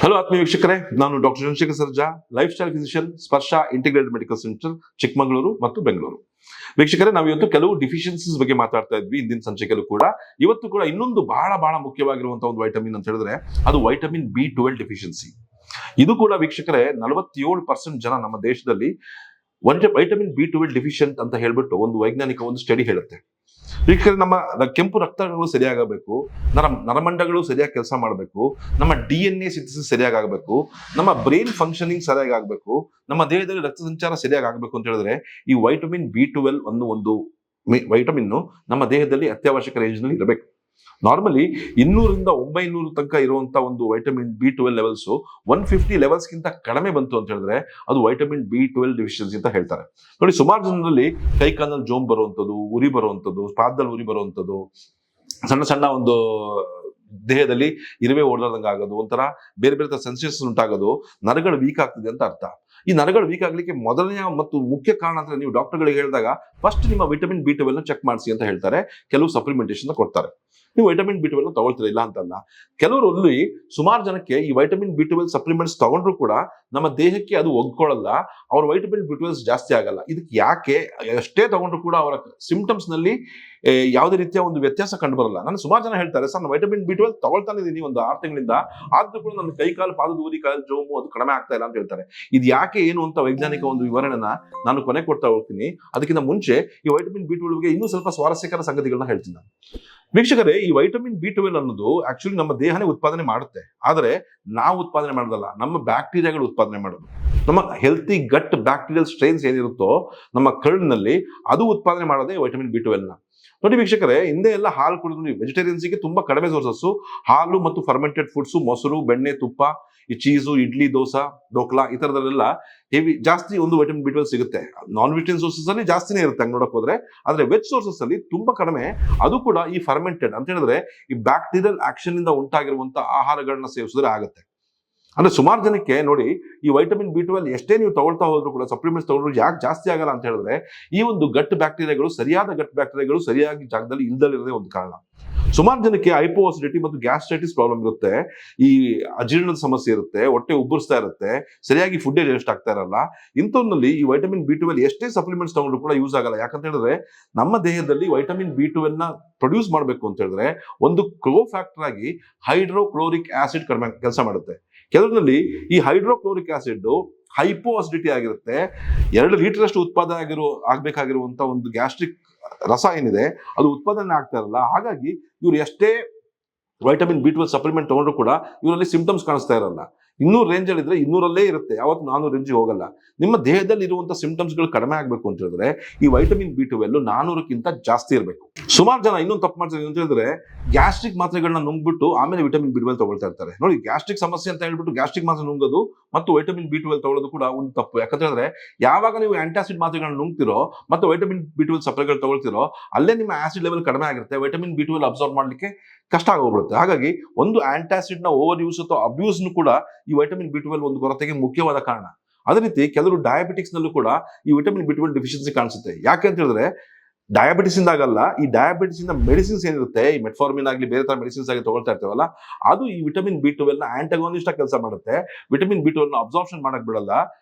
Hello ಆತ್ಮೀಯ ವೀಕ್ಷಕರೇ, ನಾನು doctor Chandrashekar Sarja, lifestyle physician, Sparsh integrated medical centre, Chikkamagaluru ಮತ್ತು ಬೆಂಗಳೂರು. ವೀಕ್ಷಕರೇ, ನಾವು ಇವತ್ತು ಕೆಲವು ಡಿಫಿಷಿಯನ್ಸೀಸ್ ಬಗ್ಗೆ ಮಾತಾಡ್ತಾ ಇದ್ವಿ ಹಿಂದಿನ ಸಂಚಿಕೆಯಲ್ಲೂ ಕೂಡ. ಇವತ್ತು ಕೂಡ ಇನ್ನೊಂದು ಬಹಳ ಮುಖ್ಯವಾಗಿರುವಂತಹ ಒಂದು ವೈಟಮಿನ್ ಅಂತ ಹೇಳಿದ್ರೆ ಅದು ವೈಟಮಿನ್ B12 ಡೆಫಿಷಿಯನ್ಸಿ. ಇದು ಕೂಡ ವೀಕ್ಷಕರೇ 47% ಜನ ನಮ್ಮ ದೇಶದಲ್ಲಿ ವೈಟಮಿನ್ B12 ಡೆಫಿಷಿಯಂಟ್ ಅಂತ ಹೇಳ್ಬಿಟ್ಟು ಒಂದು ವೈಜ್ಞಾನಿಕ ಒಂದು ಸ್ಟಡಿ ಹೇಳುತ್ತೆ. ವೀಕ್ಷಕರೇ, ನಮ್ಮ ಕೆಂಪು ರಕ್ತಗಳು ಸರಿಯಾಗಬೇಕು, ನರಮಂಡಗಳು ಸರಿಯಾಗಿ ಕೆಲಸ ಮಾಡಬೇಕು, ನಮ್ಮ DNA ಸಿಂಥಸಿಸ್ ಸರಿಯಾಗಿ ಆಗಬೇಕು, ನಮ್ಮ ಬ್ರೈನ್ ಫಂಕ್ಷನಿಂಗ್ ಸರಿಯಾಗಿ ಆಗಬೇಕು, ನಮ್ಮ ದೇಹದಲ್ಲಿ ರಕ್ತ ಸಂಚಾರ ಸರಿಯಾಗಿ ಆಗಬೇಕು ಅಂತ ಹೇಳಿದ್ರೆ ಈ ವೈಟಮಿನ್ B12 ಅನ್ನೋ ಒಂದು ವೈಟಮಿನ್ ನಮ್ಮ ದೇಹದಲ್ಲಿ ಅತ್ಯವಶ್ಯಕ ರೇಂಜ್ ನಲ್ಲಿ ಇರಬೇಕು. ನಾರ್ಮಲಿ 200ರಿಂದ 900 ತನಕ ಇರುವಂತಹ ಒಂದು ವೈಟಮಿನ್ B12 ಲೆವೆಲ್ಸ್ 150 ಲೆವೆಲ್ಸ್ ಗಿಂತ ಕಡಿಮೆ ಬಂತು ಅಂತ ಹೇಳಿದ್ರೆ ಅದು ವೈಟಮಿನ್ B12 ಡೆಫಿಷಿಯನ್ಸಿ ಅಂತ ಹೇಳ್ತಾರೆ. ನೋಡಿ, ಸುಮಾರು ಜನರಲ್ಲಿ ಕೈ ಕಾಲಲ್ಲಿ ಜೋಮ್ ಬರುವಂಥದ್ದು, ಉರಿ ಬರುವಂಥದ್ದು, ಪಾದದಲ್ಲಿ ಉರಿ ಬರುವಂಥದ್ದು, ಸಣ್ಣ ಒಂದು ದೇಹದಲ್ಲಿ ಇರುವೆ ಓಡಾಡ್ದಂಗೆ ಆಗೋದು, ಒಂಥರ ಬೇರೆ ಸೆನ್ಸೇಷನ್ ಉಂಟಾಗೋದು, ನರಗಳು ವೀಕ್ ಆಗ್ತಿದೆ ಅಂತ ಅರ್ಥ. ಈ ನರಗಳು ವೀಕ್ ಆಗ್ಲಿಕ್ಕೆ ಮೊದಲನೇ ಮತ್ತು ಮುಖ್ಯ ಕಾರಣ ಅಂತ ನೀವು ಡಾಕ್ಟರ್ಗಳಿಗೆ ಹೇಳಿದಾಗ ಫಸ್ಟ್ ನಿಮ್ಮ ವಿಟಮಿನ್ B12 ಚೆಕ್ ಮಾಡಿಸಿ ಅಂತ ಹೇಳ್ತಾರೆ. ಕೆಲವು ಸಪ್ಲಿಮೆಂಟೇಷನ್ ಕೊಡ್ತಾರೆ. ನೀವು ವೈಟಮಿನ್ B12 ತಗೊಳ್ತೀರಾ, ಇಲ್ಲ ಅಂತಲ್ಲ. ಕೆಲವರಲ್ಲಿ ಸುಮಾರು ಜನಕ್ಕೆ ಈ ವೈಟಮಿನ್ B12 ಸಪ್ಲಿಮೆಂಟ್ಸ್ ತಗೊಂಡ್ರು ಕೂಡ ನಮ್ಮ ದೇಹಕ್ಕೆ ಅದು ಒಗ್ಕೊಳ್ಳಲ್ಲ, ಅವ್ರ ವೈಟಮಿನ್ B12 ಜಾಸ್ತಿ ಆಗಲ್ಲ. ಇದಕ್ಕೆ ಯಾಕೆ? ಎಷ್ಟೇ ತಗೊಂಡ್ರು ಕೂಡ ಅವರ ಸಿಂಪ್ಟಮ್ಸ್ ನಲ್ಲಿ ಯಾವುದೇ ರೀತಿಯ ಒಂದು ವ್ಯತ್ಯಾಸ ಕಂಡು ಬರಲ್ಲ. ನಾನು ಸುಮಾರು ಜನ ಹೇಳ್ತಾರೆ, ಸರ್ ನಾನು ವೈಟಮಿನ್ B12 ತಗೊಳ್ತಾನೆ ಇದೀನಿ ಒಂದು 6 ತಿಂಗಳಿಂದ, ಆದ್ರೂ ಕೂಡ ನನ್ನ ಕೈ ಕಾಲು ಪಾದದ ಊರಿ, ಕಾಲು ಜೋಮು ಅದು ಕಡಿಮೆ ಆಗ್ತಾ ಇಲ್ಲ ಅಂತ ಹೇಳ್ತಾರೆ. ಇದು ಯಾಕೆ ಏನು ಅಂತ ವೈಜ್ಞಾನಿಕ ಒಂದು ವಿವರಣೆನ ನಾನು ಕೊನೆ ಕೊಡ್ತಾ ಹೋಗ್ತೀನಿ. ಅದಕ್ಕಿಂತ ಮುಂಚೆ ಈ ವೈಟಮಿನ್ B12 ಇನ್ನೂ ಸ್ವಲ್ಪ ಸ್ವಾರಸ್ಯಕರ ಸಂಗತಿಗಳನ್ನ ಹೇಳ್ತೀನಿ ನಾನು. ವೀಕ್ಷಕರೇ, ಈ ವೈಟಮಿನ್ B12 ಅನ್ನೋದು ಆಕ್ಚುಲಿ ನಮ್ಮ ದೇಹನೇ ಉತ್ಪಾದನೆ ಮಾಡುತ್ತೆ. ಆದರೆ ನಾವು ಉತ್ಪಾದನೆ ಮಾಡೋದಲ್ಲ, ನಮ್ಮ ಬ್ಯಾಕ್ಟೀರಿಯಾಗಳು ಉತ್ಪಾದನೆ ಮಾಡೋದು. ನಮ್ಮ ಹೆಲ್ತಿ ಗಟ್ ಬ್ಯಾಕ್ಟೀರಿಯಲ್ ಸ್ಟ್ರೈನ್ಸ್ ಏನಿರುತ್ತೋ ನಮ್ಮ ಕರ್ಡ್ನಲ್ಲಿ ಅದು ಉತ್ಪಾದನೆ ಮಾಡೋದೇ ವೈಟಮಿನ್ B12 ನ. ನೋಡಿ ವೀಕ್ಷಕರೇ, ಹಿಂದೆ ಎಲ್ಲ ಹಾಲು ಕುಡಿದ್ರು. ವೆಜಿಟೇರಿಯನ್ಸ್ಗೆ ತುಂಬಾ ಕಡಿಮೆ ಸೋರ್ಸಸ್ ಹಾಲು ಮತ್ತು ಫರ್ಮೆಂಟೆಡ್ ಫುಡ್ಸ್, ಮೊಸರು, ಬೆಣ್ಣೆ, ತುಪ್ಪ, ಈ ಚೀಸು, ಇಡ್ಲಿ, ದೋಸಾ, ಡೋಕ್ಲಾ ಈ ತರದಲ್ಲೆಲ್ಲ ಜಾಸ್ತಿ ಒಂದು ವೈಟಮಿನ್ B12 ಸಿಗುತ್ತೆ. ನಾನ್ ವೆಜಿಟೇರಿಯನ್ ಸೋರ್ಸಸ್ ಅಲ್ಲಿ ಜಾಸ್ತಿನೇ ಇರುತ್ತೆ ಹಂಗೆ ನೋಡಕ್ ಹೋದ್ರೆ. ಆದ್ರೆ ವೆಜ್ ಸೋರ್ಸಸ್ ಅಲ್ಲಿ ತುಂಬಾ ಕಡಿಮೆ. ಅದು ಕೂಡ ಈ ಫರ್ಮೆಂಟೆಡ್ ಅಂತ ಹೇಳಿದ್ರೆ ಈ ಬ್ಯಾಕ್ಟೀರಿಯಲ್ ಆಕ್ಷನ್ ಇಂದ ಉಂಟಾಗಿರುವಂತಹ ಆಹಾರಗಳನ್ನ ಸೇವಿಸಿದ್ರೆ ಆಗುತ್ತೆ. ಅಂದ್ರೆ ಸುಮಾರು ಜನಕ್ಕೆ ನೋಡಿ, ಈ ವೈಟಮಿನ್ B12 ಎಷ್ಟೇ ನೀವು ತಗೊಳ್ತಾ ಹೋದ್ರು ಕೂಡ, ಸಪ್ಲಿಮೆಂಟ್ಸ್ ತಗೊಂಡ್ರು ಯಾಕೆ ಜಾಸ್ತಿ ಆಗಲ್ಲ ಅಂತ ಹೇಳಿದ್ರೆ ಈ ಒಂದು ಗಟ್ ಬ್ಯಾಕ್ಟೀರಿಯಾಗಳು, ಸರಿಯಾದ ಗಟ್ ಬ್ಯಾಕ್ಟೀರಿಯಾಗಳು ಸರಿಯಾಗಿ ಜಾಗದಲ್ಲಿ ಇಲ್ಲದಲ್ಲಿರೋದೇ ಒಂದು ಕಾರಣ. ಸುಮಾರು ಜನಕ್ಕೆ ಹೈಪೋಅಸಿಡಿಟಿ ಮತ್ತು ಗ್ಯಾಸ್ಟ್ರೈಟಿಸ್ ಪ್ರಾಬ್ಲಮ್ ಇರುತ್ತೆ, ಈ ಅಜೀರ್ಣದ ಸಮಸ್ಯೆ ಇರುತ್ತೆ, ಹೊಟ್ಟೆ ಉಬ್ಬರಿಸ್ತಾ ಇರುತ್ತೆ, ಸರಿಯಾಗಿ ಫುಡ್ ಡೈಜೆಸ್ಟ್ ಆಗ್ತಾ ಇರಲ್ಲ. ಇಂಥವ್ರಲ್ಲಿ ಈ ವೈಟಮಿನ್ B12 ಎಷ್ಟೇ ಸಪ್ಲಿಮೆಂಟ್ಸ್ ತಗೊಂಡ್ರು ಕೂಡ ಯೂಸ್ ಆಗಲ್ಲ. ಯಾಕಂತ ಹೇಳಿದ್ರೆ ನಮ್ಮ ದೇಹದಲ್ಲಿ ವೈಟಮಿನ್ B12 ನ ಪ್ರೊಡ್ಯೂಸ್ ಮಾಡಬೇಕು ಅಂತ ಹೇಳಿದ್ರೆ ಒಂದು ಫ್ಯಾಕ್ಟರ್ ಆಗಿ ಹೈಡ್ರೋಕ್ಲೋರಿಕ್ ಆಸಿಡ್ ಕಡಿಮೆ ಕೆಲಸ ಮಾಡುತ್ತೆ. ಕೆಲವರಲ್ಲಿ ಈ ಹೈಡ್ರೋಕ್ಲೋರಿಕ್ ಆಸಿಡ್ ಹೈಪೋ ಅಸಿಡಿಟಿ ಆಗಿರುತ್ತೆ. 2 ಲೀಟರ್ ಅಷ್ಟು ಉತ್ಪಾದನೆ ಆಗ್ಬೇಕಾಗಿರುವಂತ ಒಂದು ಗ್ಯಾಸ್ಟ್ರಿಕ್ ರಸ ಏನಿದೆ ಅದು ಉತ್ಪಾದನೆ ಆಗ್ತಾ ಇರಲ್ಲ. ಹಾಗಾಗಿ ಇವ್ರು ಎಷ್ಟೇ ವೈಟಮಿನ್ B12 ಸಪ್ಲಿಮೆಂಟ್ ತಗೊಂಡ್ರು ಕೂಡ ಇವರಲ್ಲಿ ಸಿಂಪ್ಟಮ್ಸ್ ಕಾಣಿಸ್ತಾ ಇರಲ್ಲ. 200 ರೇಂಜ್ ಅಲ್ಲಿ ಇದ್ರೆ 200ರಲ್ಲೇ ಇರುತ್ತೆ, ಯಾವತ್ತು 400 ರೇಂಜಿಗೆ ಹೋಗಲ್ಲ. ನಿಮ್ಮ ದೇಹದಲ್ಲಿ ಇರುವಂತಹ ಸಿಂಪ್ಟಮ್ಸ್ ಗಳು ಕಡಿಮೆ ಆಗ್ಬೇಕು ಅಂತ ಹೇಳಿದ್ರೆ ಈ ವೈಟಮಿನ್ B12 400ಕ್ಕಿಂತ ಜಾಸ್ತಿ ಇರಬೇಕು. ಸುಮಾರು ಜನ ಇನ್ನೊಂದು ತಪ್ಪು ಮಾಡ್ತಾರೆ ಅಂತ ಹೇಳಿದ್ರೆ ಗ್ಯಾಸ್ಟ್ರಿಕ್ ಮಾತ್ರೆಗಳನ್ನ ನುಂಗ್ಬಿಟ್ಟು ಆಮೇಲೆ ವಿಟಮಿನ್ B12 ತಗೊಳ್ತಾ ಇರ್ತಾರೆ. ನೋಡಿ, ಗ್ಯಾಸ್ಟ್ರಿಕ್ ಸಮಸ್ಯೆ ಅಂತ ಹೇಳ್ಬಿಟ್ಟು ಗ್ಯಾಸ್ಟ್ರಿಕ್ ಮಾತ್ರೆ ನುಂಗೋದು ಮತ್ತು ವೈಟಮಿನ್ B12 ತಗೊಳ್ಳೋದು ಕೂಡ ಒಂದು ತಪ್ಪು. ಯಾಕಂತ ಹೇಳಿದ್ರೆ ಯಾವಾಗ ನೀವು ಆಂಟಾಸಿಡ್ ಮಾತ್ರೆಗಳನ್ನ ನುಂಗ್ತಿರೋ ಮತ್ತು ವೈಟಮಿನ್ B12 ಸಪ್ಲಿಗಳು ತಗೊಳ್ತಿರೋ ಅಲ್ಲೇ ನಿಮ್ಮ ಆಸಿಡ್ ಲೆವೆಲ್ ಕಡಿಮೆ ಆಗಿರುತ್ತೆ. ವೈಟಮಿನ್ B12 ಅಬ್ಸಾರ್ವ್ ಮಾಡ್ಲಿಕ್ಕೆ ಕಷ್ಟ ಆಗೋಗ್ಬಿಡುತ್ತೆ. ಹಾಗಾಗಿ ಒಂದು ಆಂಟಾಸಿಡ್ ನ ಓವರ್ ಯೂಸ್ ಅಥವಾ ಅಬ್ಯೂಸ್ ಕೂಡ ಈ ವೈಟಮಿನ್ B12 ಒಂದು ಕೊರತೆಗೆ ಮುಖ್ಯವಾದ ಕಾರಣ. ಅದೇ ರೀತಿ ಕೆಲವರು ಡಯಾಬಿಟಿಕ್ಸ್ ನಲ್ಲೂ ಕೂಡ ಈ ವಿಟಮಿನ್ B12 ಡೆಫಿಷಿಯನ್ಸಿ ಕಾಣಿಸುತ್ತೆ. ಯಾಕೆ ಅಂತ ಹೇಳಿದ್ರೆ ಡಯಾಬಿಟಿಸ್ ಇಂದ ಆಗಲ್ಲ, ಈ ಡಯಾಬಿಟಿಸ್ ಇಂದ ಮೆಡಿಸಿನ್ಸ್ ಏನಿರುತ್ತೆ, ಈ ಮೆಟ್ಫಾರ್ಮಿನ್ ಆಗಲಿ ಬೇರೆ ತರ ಮೆಡಿಸಿನ್ಸ್ ಆಗಿ ತಗೊಳ್ತಾ ಇರ್ತೇವಲ್ಲ, ಅದು ಈ ವಿಟಮಿನ್ B12 ನ ಆಂಟಾಗೋನಿಸ್ಟ್ ಆಗಿ ಕೆಲಸ ಮಾಡುತ್ತೆ. ವಿಟಮಿನ್ B12 ನ ಅಬ್ಸಾರ್ಪ್ಷನ್ ಮಾಡಕ್ ಬಿಡಲ್ಲ,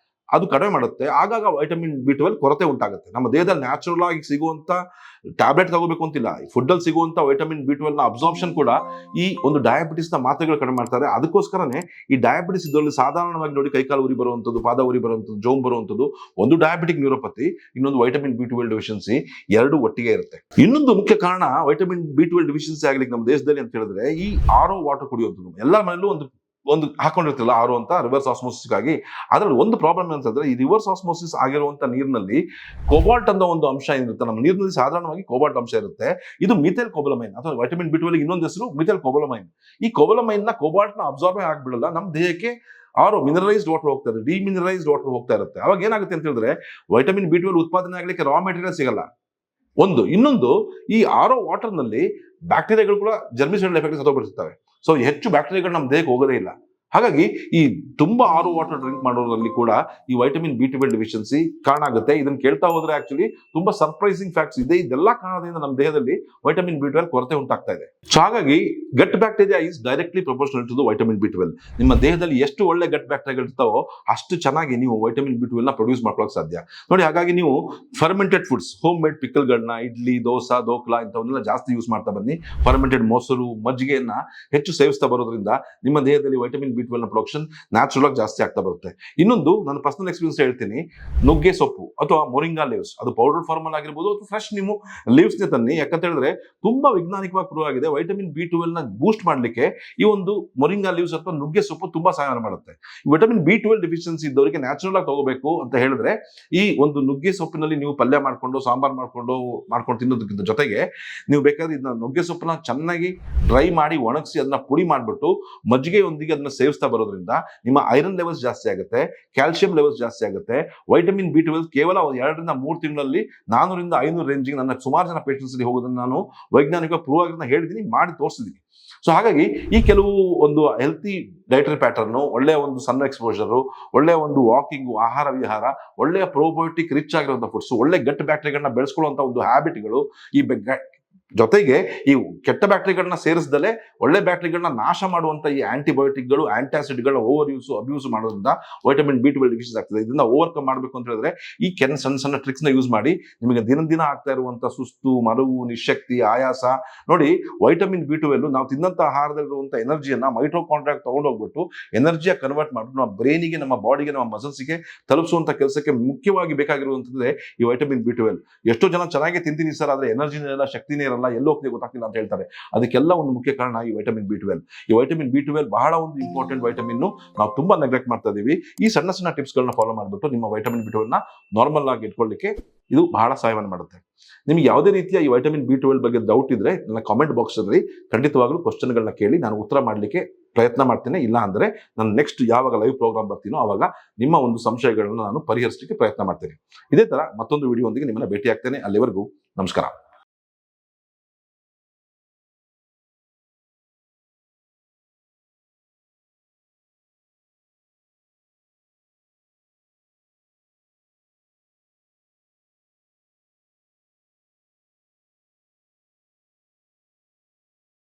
ಅದು ಕಡಿಮೆ ಮಾಡುತ್ತೆ. ಆಗಾಗ ವೈಟಮಿನ್ B12 ಕೊರತೆ ಉಂಟಾಗುತ್ತೆ. ನಮ್ಮ ದೇಹದಲ್ಲಿ ನ್ಯಾಚುರಲ್ ಆಗಿ ಸಿಗುವಂತ ಟ್ಯಾಬ್ಲೆಟ್ ತಗೋಬೇಕು ಅಂತಿಲ್ಲ, ಫುಡ್ ಅಲ್ಲಿ ಸಿಗುವಂತ ವೈಟಮಿನ್ B12 ನ ಅಬ್ಸಾರ್ಪ್ಷನ್ ಕೂಡ ಈ ಒಂದು ಡಯಾಬಿಟಿಸ್ ನ ಮಾತ್ರೆಗಳು ಕಡಿಮೆ ಮಾಡ್ತಾರೆ. ಅದಕ್ಕೋಸ್ಕರನೇ ಈ ಡಯಾಬಿಟಿಸ್ ಇದರಲ್ಲಿ ಸಾಧಾರಣವಾಗಿ ನೋಡಿ ಕೈಕಾಲು ಉರಿ ಬರುವಂತದ್ದು, ಪಾದ ಉರಿ ಬರುವಂತದ್ದು, ಜೋಮ್ ಬರುವಂತದ್ದು, ಒಂದು ಡಯಾಬಿಟಿಕ್ ನ್ಯೂರೋಪತಿ, ಇನ್ನೊಂದು ವೈಟಮಿನ್ B12 ಡೆಫಿಷಿಯನ್ಸಿ, 2 ಒಟ್ಟಿಗೆ ಇರುತ್ತೆ. ಇನ್ನೊಂದು ಮುಖ್ಯ ಕಾರಣ ವೈಟಮಿನ್ B12 ಡೆಫಿಷಿಯನ್ಸಿ ಆಗ್ಲಿಕ್ಕೆ ನಮ್ಮ ದೇಶದಲ್ಲಿ ಅಂತ ಹೇಳಿದ್ರೆ ಈ RO ವಾಟರ್ ಕುಡಿಯುವಂಥದ್ದು. ಎಲ್ಲ ಮನೆಯಲ್ಲೂ ಒಂದು ಹಾಕೊಂಡಿರ್ತಿಲ್ಲ RO ಅಂತ, ರಿವರ್ಸ್ ಆಸ್ಮೋಸಿಸ್ ಆಗಿ. ಅದ್ರಲ್ಲಿ ಒಂದು ಪ್ರಾಬ್ಲಮ್ ಅಂತಂದ್ರೆ ಈ ರಿವರ್ಸ್ ಆಸ್ಮೋಸಿಸ್ ಆಗಿರುವಂತ ನೀರಿನಲ್ಲಿ ಕೋಬಾಲ್ಟ್ ಅನ್ನೋ ಒಂದು ಅಂಶ ಏನಿರುತ್ತೆ, ನಮ್ಮ ನೀರಿನಲ್ಲಿ ಸಾಧಾರಣವಾಗಿ ಕೋಬಾಲ್ಟ್ ಅಂಶ ಇರುತ್ತೆ. ಇದು ಮಿಥೈಲ್ ಕೋಬಾಲಮೈನ್ ಅಥವಾ ವೈಟಮಿನ್ B12 ಇನ್ನೊಂದು ಹೆಸರು ಮಿಥೈಲ್ ಕೋಬಾಲಮೈನ್. ಈ ಕೋಬಾಲಮೈನ್ ನ ಕೋಬಾಲ್ಟ್ ನ ಅಬ್ಸಾರ್ಬ್ ಆಗ್ಬಿಡಲ್ಲ, ನಮ್ಮ ದೇಹಕ್ಕೆ RO ಮಿನರಲೈಸ್ಡ್ ವಾಟರ್ ಹೋಗ್ತಾ ಇರುತ್ತೆ, ಡಿಮಿನರಲೈಸ್ಡ್ ವಾಟರ್ ಹೋಗ್ತಾ ಇರುತ್ತೆ. ಅವಾಗ ಏನಾಗುತ್ತೆ ಅಂತ ಹೇಳಿದ್ರೆ ವೈಟಮಿನ್ B12 ಉತ್ಪಾದನೆ ಆಗ್ಲಿಕ್ಕೆ ರಾ ಮೆಟೀರಿಯಲ್ ಸಿಗಲ್ಲ. ಇನ್ನೊಂದು ಈ RO ವಾಟರ್ ನಲ್ಲಿ ಬ್ಯಾಕ್ಟೀರಿಯಾಗಳು ಕೂಡ ಜರ್ಮಿಸೈಡಲ್ ಎಫೆಕ್ಟ್ ಸತ್ತೋಗ್ಬಿಟ್ಟಿರ್ತವೆ. ಸೊ ಹೆಚ್ಚು ಬ್ಯಾಕ್ಟೀರಿಯಾಗಳು ನಮ್ಮ ದೇಹಕ್ಕೆ ಹೋಗೋದೇ ಇಲ್ಲ. ಹಾಗಾಗಿ ಈ ತುಂಬಾ ಆರು ವಾಟರ್ ಡ್ರಿಂಕ್ ಮಾಡೋದ್ರಲ್ಲಿ ಕೂಡ ಈ ವೈಟಮಿನ್ B12 ಡೆಫಿಷಿಯನ್ಸಿ ಕಾರಣ ಆಗುತ್ತೆ. ಇದನ್ನ ಕೇಳ್ತಾ ಹೋದ್ರೆ ಆಕ್ಚುಲಿ ತುಂಬಾ ಸರ್ಪ್ರೈಸಿಂಗ್ ಫ್ಯಾಕ್ಟ್ಸ್ ಇದೆ. ಇದೆಲ್ಲ ಕಾರಣದಿಂದ ನಮ್ಮ ದೇಹದಲ್ಲಿ ವೈಟಮಿನ್ B12 ಕೊರತೆ ಉಂಟಾಗ್ತಾ ಇದೆ. ಸೊ ಹಾಗಾಗಿ gut bacteria is directly proportional to the vitamin B12. ನಿಮ್ಮ ದೇಹದಲ್ಲಿ ಎಷ್ಟು ಒಳ್ಳೆ ಗಟ್ ಬ್ಯಾಕ್ಟೀರಿಯಾಗಳು ಇರ್ತಾವೋ ಅಷ್ಟು ಚೆನ್ನಾಗಿ ನೀವು ವೈಟಮಿನ್ B12 ನ ಪ್ರೊಡ್ಯೂಸ್ ಮಾಡ್ಕೊಳ್ಳೋಕೆ ಸಾಧ್ಯ ನೋಡಿ. ಹಾಗಾಗಿ ನೀವು ಫರ್ಮೆಂಟೆಡ್ ಫುಡ್ಸ್, ಹೋಮ್ ಮೇಡ್ ಪಿಕಲ್ಗಳನ್ನ, ಇಡ್ಲಿ, ದೋಸಾ, ದೋಕ್ಲಾ ಇಂಥವನ್ನೆಲ್ಲ ಜಾಸ್ತಿ ಯೂಸ್ ಮಾಡ್ತಾ ಬನ್ನಿ. ಫರ್ಮೆಂಟೆಡ್ ಮೊಸರು, ಮಜ್ಜಿಗೆಯನ್ನ ಹೆಚ್ಚು ಸೇವಿಸ್ತಾ ಬರೋದ್ರಿಂದ ನಿಮ್ಮ ದೇಹದಲ್ಲಿ ವೈಟಮಿನ್ B12 ನ ಪ್ರೊಡಕ್ಷನ್ ನ್ಯಾಚುರಲ್ ಆಗಿ ಜಾಸ್ತಿ ಆಗ್ತಾ ಬರುತ್ತೆ. ಇನ್ನೊಂದು ನನ್ನ ಪರ್ಸನಲ್ ಎಕ್ಸ್ಪೀರಿಯನ್ಸ್ ಹೇಳ್ತೀನಿ. ನುಗ್ಗೆ ಸೊಪ್ಪು ಅಥವಾ ಮೊರಿಂಗಾ ಲೀವ್ಸ್, ಅದು ಪೌಡರ್ ಫಾರ್ಮ್ ಅಲ್ಲಿ ಆಗಿರ್ಬೋದು ಅಥವಾ ಫ್ರೆಶ್ ನೀವು ಲೀವ್ಸ್ ನೇ ತನ್ನಿ. ಯಾಕಂತ ಹೇಳಿದ್ರೆ ತುಂಬಾ ವೈಜ್ಞಾನಿಕವಾಗಿ ಪ್ರೂವ್ ಆಗಿದೆ ವೈಟಮಿನ್ B12 ನ ಬೂಸ್ಟ್ ಮಾಡ್ಲಿಕ್ಕೆ ಈ ಒಂದು ಮೊರಿಂಗಾ ಲೀವ್ಸ್ ಅಥವಾ ನುಗ್ಗೆ ಸೊಪ್ಪು ತುಂಬಾ ಸಹಾಯ ಮಾಡುತ್ತೆ. ವಿಟಮಿನ್ B12 ಡೆಫಿಷಿಯನ್ಸಿ ಇದ್ದವರಿಗೆ ನ್ಯಾಚುರಲ್ ಆಗಿ ತಗೋಬೇಕು ಅಂತ ಹೇಳಿದ್ರೆ ಈ ಒಂದು ನುಗ್ಗೆ ಸೊಪ್ಪಿನಲ್ಲಿ ನೀವು ಪಲ್ಯ ಮಾಡ್ಕೊಂಡು ಸಾಂಬಾರ್ ಮಾಡ್ಕೊಂಡು ತಿನ್ನೋದಕ್ಕಿಂತ ಜೊತೆಗೆ ನೀವು ಬೇಕಾದ್ರೆ ಇದನ್ನ ನುಗ್ಗೆ ಸೊಪ್ಪನ್ನ ಚೆನ್ನಾಗಿ ಡ್ರೈ ಮಾಡಿ ಒಣಗಿಸಿ ಅದನ್ನ ಪುಡಿ ಮಾಡಿಬಿಟ್ಟು ಮಜ್ಜಿಗೆಯೊಂದಿಗೆ ಅದನ್ನ ಸೇವಿಸ್ತಾ ಬರೋದ್ರಿಂದ ನಿಮ್ಮ ಐರನ್ ಲೆವೆಲ್ಸ್ ಜಾಸ್ತಿ ಆಗುತ್ತೆ, ಕ್ಯಾಲ್ಸಿಯಂ ಲೆವೆಲ್ಸ್ ಜಾಸ್ತಿ ಆಗುತ್ತೆ. ವೈಟಮಿನ್ B12 ಕೇವಲ 2 ರಿಂದ 3 ತಿಂಗಳಲ್ಲಿ 400 ರಿಂದ 500 ರೇಂಜಿಗೆ ನನ್ನ ಸುಮಾರು ಜನ ಪೇಷಂಟ್ಸ್ ಹೋಗೋದನ್ನ ನಾನು ವೈಜ್ಞಾನಿಕ ಪ್ರೂವ್ ಆಗಿದ್ದನ್ನ ಹೇಳಿದ್ದೀನಿ, ಮಾಡಿ ತೋರಿಸಿದ್ದೀನಿ. ಸೊ ಹಾಗಾಗಿ ಈ ಕೆಲವು ಒಂದು ಹೆಲ್ತಿ ಡೈಟರಿ ಪ್ಯಾಟರ್ನು, ಒಳ್ಳೆಯ ಒಂದು ಸನ್ ಎಕ್ಸ್ಪೋಜರು, ಒಳ್ಳೆಯ ಒಂದು ವಾಕಿಂಗು, ಆಹಾರ ವಿಹಾರ, ಒಳ್ಳೆಯ ಪ್ರೋಬಯೋಟಿಕ್ ರಿಚ್ ಆಗಿರುವಂಥ ಫುಡ್ಸು, ಒಳ್ಳೆ ಗಟ್ ಬ್ಯಾಕ್ಟೀರಿಯಾಗಳನ್ನ ಬೆಳೆಸ್ಕೊಳ್ಳುವಂಥ ಒಂದು ಹ್ಯಾಬಿಟ್ಗಳು, ಈ ಜೊತೆಗೆ ಈ ಕೆಟ್ಟ ಬ್ಯಾಕ್ಟೀರಿಯಾಗಳನ್ನ ಸೇರಿಸದಲ್ಲೇ ಒಳ್ಳೆ ಬ್ಯಾಕ್ಟೀರಿಯಾಗಳನ್ನ ನಾಶ ಮಾಡುವಂತ ಈ ಆಂಟಿಬಯೋಟಿಕ್ಗಳು, ಆಂಟಾಸಿಡ್ಗಳ ಓವರ್ ಅಬ್ಯೂಸ್ ಮಾಡೋದ್ರಿಂದ ವೈಟಮಿನ್ B12 ಡೆಫಿಷಿಯನ್ಸಿ ಆಗ್ತದೆ. ಇದನ್ನ ಓವರ್ಕಮ್ ಮಾಡಬೇಕು ಅಂತ ಹೇಳಿದ್ರೆ ಈ ಸಣ್ಣ ಸಣ್ಣ ಟ್ರಿಕ್ಸ್ ನ ಯೂಸ್ ಮಾಡಿ ನಿಮಗೆ ದಿನ ಆಗ್ತಾ ಇರುವಂತ ಸುಸ್ತು, ಮರುವು, ನಿಶಕ್ತಿ, ಆಯಾಸ ನೋಡಿ. ವೈಟಮಿನ್ B12 ನಾವು ತಿನ್ನಂತ ಆಹಾರದಲ್ಲಿರುವಂತ ಎನರ್ಜಿಯನ್ನ ಮೈಟೋಕಾಂಡ್ರಿಯಾ ತಗೊಂಡೋಗ್ಬಿಟ್ಟು ಎನರ್ಜಿಯ ಕನ್ವರ್ಟ್ ಮಾಡ್ಬಿಟ್ಟು ನಮ್ಮ ಬ್ರೈನಿಗೆ, ನಮ್ಮ ಬಾಡಿಗೆ, ನಮ್ಮ ಮಸಲ್ಸ್ಗೆ ತಲುಪಿಸುವಂತ ಕೆಲಸಕ್ಕೆ ಮುಖ್ಯವಾಗಿ ಬೇಕಾಗಿರುವಂತದ್ದೇ ಈ ವೈಟಮಿನ್ B12. ಎಷ್ಟೋ ಜನ ಚೆನ್ನಾಗಿ ತಿಂತೀನಿ ಸರ್, ಆದ್ರೆ ಎನರ್ಜಿನೇ ಇಲ್ಲ, ಶಕ್ತಿನೇ ಇರಲ್ಲ, ಎಲ್ಲೋ ಗೊತ್ತಾಗ್ತಿಲ್ಲ ಅಂತ ಹೇಳ್ತಾರೆ. ಅದಕ್ಕೆಲ್ಲ ಒಂದು ಮುಖ್ಯ ಕಾರಣ ಈ ವೈಟಮಿನ್ B12. ಈ ವೈಟಮಿನ್ B12 ಬಹಳ ಒಂದು ಇಂಪಾರ್ಟೆಂಟ್ ವೈಟಮಿನ್, ನಾವು ತುಂಬಾ ನೆಗ್ಲೆಕ್ಟ್ ಮಾಡ್ತಾ ಇದೀವಿ. ಈ ಸಣ್ಣ ಸಣ್ಣ ಟಿಪ್ಸ್ ಗಳನ್ನ ಫಾಲೋ ಮಾಡ್ಬಿಟ್ಟು ನಿಮ್ಮ ವೈಟಮಿನ್ B12 ನ ನಾರ್ಮಲ್ ಆಗಿ ಇಟ್ಕೊಳ್ಳಿಕ್ಕೆ ಇದು ಬಹಳ ಸಹಾಯವನ್ನು ಮಾಡುತ್ತೆ. ನಿಮ್ಗೆ ಯಾವುದೇ ರೀತಿಯ ಈ ವೈಟಮಿನ್ B12 ಬಗ್ಗೆ ಡೌಟ್ ಇದ್ರೆ ನನ್ನ ಕಾಮೆಂಟ್ ಬಾಕ್ಸ್ ಅಲ್ಲಿ ಖಂಡಿತವಾಗ್ಲೂ ಕ್ವಶನ್ಗಳನ್ನ ಕೇಳಿ, ನಾನು ಉತ್ತರ ಮಾಡಲಿಕ್ಕೆ ಪ್ರಯತ್ನ ಮಾಡ್ತೇನೆ. ಇಲ್ಲ ಅಂದ್ರೆ ನಾನು ನೆಕ್ಸ್ಟ್ ಯಾವಾಗ ಲೈವ್ ಪ್ರೋಗ್ರಾಮ್ ಬರ್ತೀನೋ ಅವಾಗ ನಿಮ್ಮ ಒಂದು ಸಂಶಯಗಳನ್ನ ನಾನು ಪರಿಹರಿಸಲಿಕ್ಕೆ ಪ್ರಯತ್ನ ಮಾಡ್ತೇನೆ. ಇದೇ ತರ ಮತ್ತೊಂದು ವಿಡಿಯೋ ಒಂದಿಗೆ ನಿಮ್ಮನ್ನ ಭೇಟಿ ಆಗ್ತೇನೆ. ಅಲ್ಲಿವರೆಗೂ ನಮಸ್ಕಾರ.